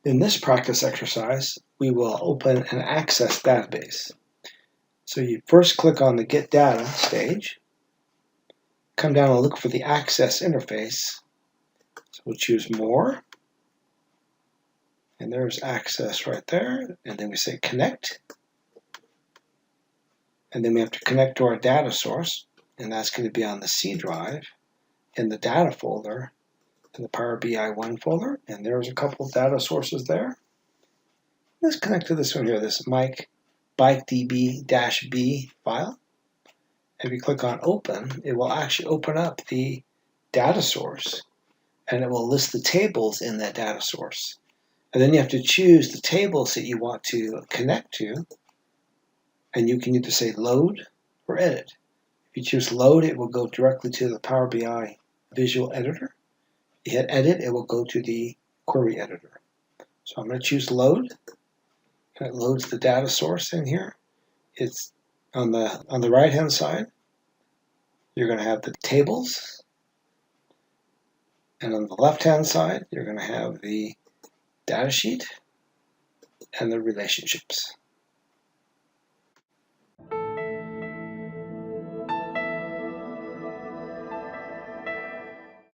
In this practice exercise, we will open an Access database. So you first click on the Get Data stage, come down and look for the Access interface. So we'll choose More, and there's Access right there, and then we say Connect, and then we have to connect to our data source, and that's going to be on the C drive in the Data folder in the Power BI 1 folder, and there's a couple of data sources there. Let's connect to this one here, this BikeDB-B file. If you click on Open, it will actually open up the data source, and it will list the tables in that data source. And then you have to choose the tables that you want to connect to, and you can either say Load or Edit. If you choose Load, it will go directly to the Power BI visual editor. If you hit Edit, it will go to the query editor. So I'm going to choose Load, and it loads the data source in here. It's on the right hand side. You're going to have the tables, and on the left hand side you're going to have the data sheet and the relationships.